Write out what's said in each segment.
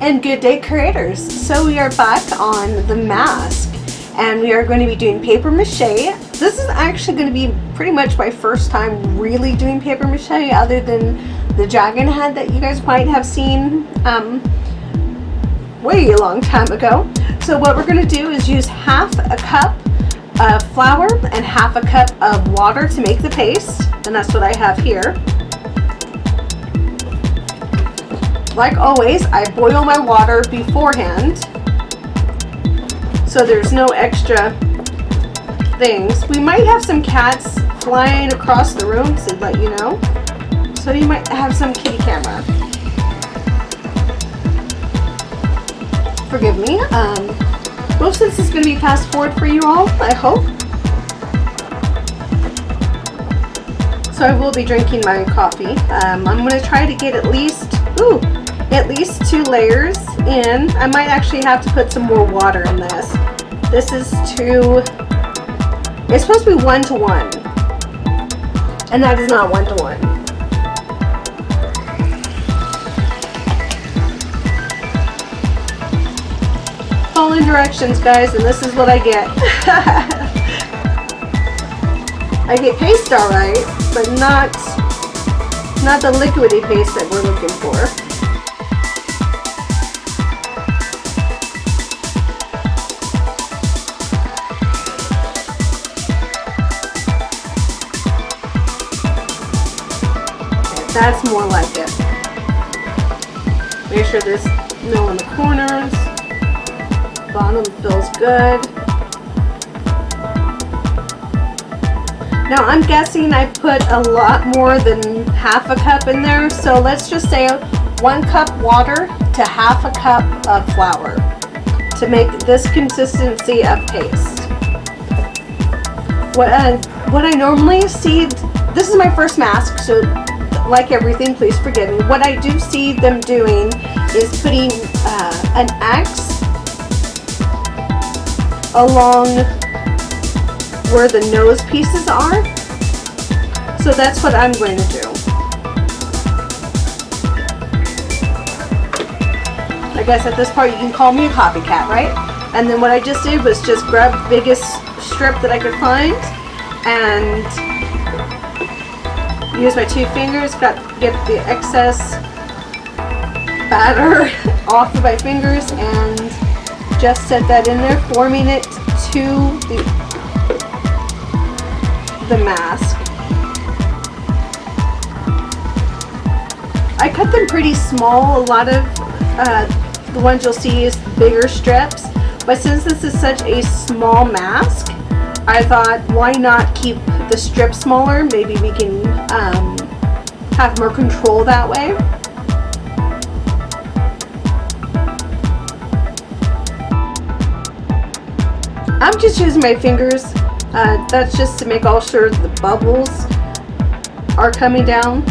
And good day, creators. So we are back on the mask, and we are going to be doing paper mache. This is actually going to be pretty much my first time really doing paper mache, other than the dragon head that you guys might have seen way a long time ago. So what we're going to do is use half a cup of flour and half a cup of water to make the paste, and that's what I have here. Like always, I boil my water beforehand, so there's no extra things. We might have some cats flying across the room to let you know, so you might have some kitty camera. Forgive me. Most of this is going to be fast forward for you all, I hope. So I will be drinking my coffee. I'm going to try to get at least 2 layers in. I might actually have to put some more water in this. This is it's supposed to be 1 to 1, and that is not 1 to 1. Following directions, guys, and this is what I get. I get paste all right, but not the liquidy paste that we're looking for. That's more like it. Make sure there's no in the corners. Bottom feels good. Now I'm guessing I put a lot more than half a cup in there, so let's just say 1 cup water to half a cup of flour to make this consistency of paste. What I normally see, this is my first mask, so like everything, please forgive me. What I do see them doing is putting an X along where the nose pieces are. So that's what I'm going to do. I guess at this part you can call me a copycat, right? And then what I just did was just grab the biggest strip that I could find and use my 2 fingers, get the excess batter off of my fingers and just set that in there, forming it to the mask. I cut them pretty small. A lot of the ones you'll see is bigger strips, but since this is such a small mask, I thought, why not keep the strip smaller? Maybe we can have more control that way. I'm just using my fingers. That's just to make all sure the bubbles are coming down.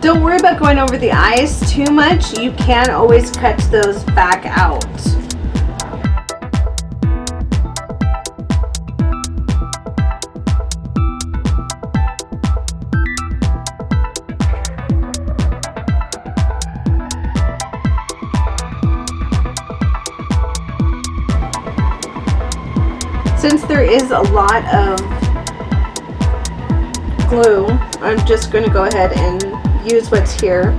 Don't worry about going over the eyes too much. You can always cut those back out. Since there is a lot of glue, I'm just going to go ahead and use what's here.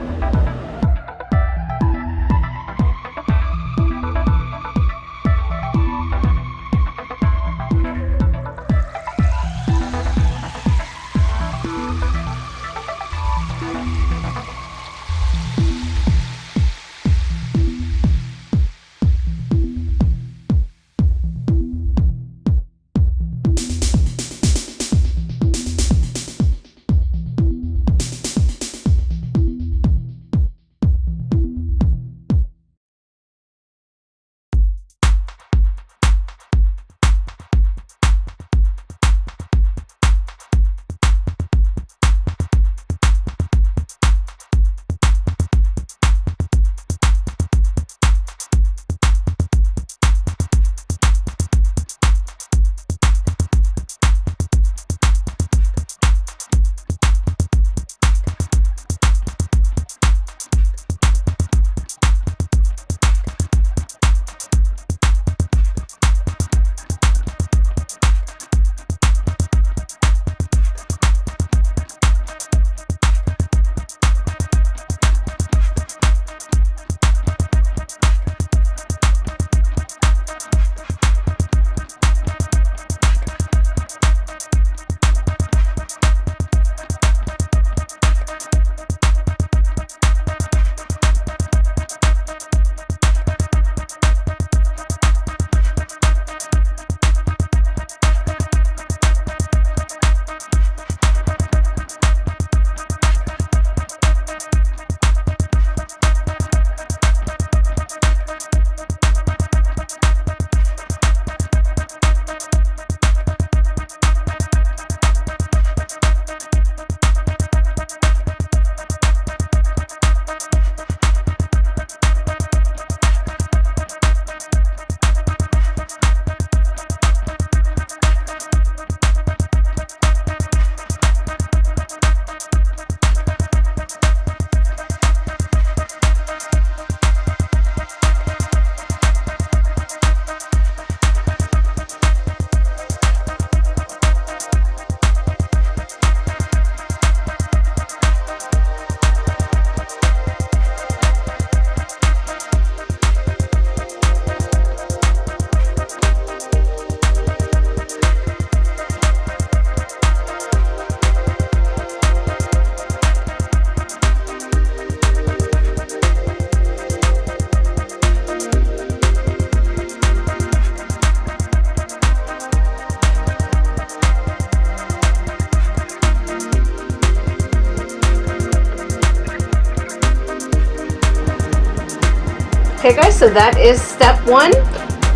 Okay guys, so that is step 1.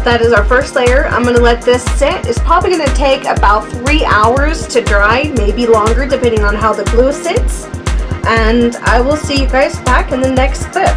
That is our first layer. I'm going to let this sit. It's probably going to take about 3 hours to dry, maybe longer depending on how the glue sits. And I will see you guys back in the next clip.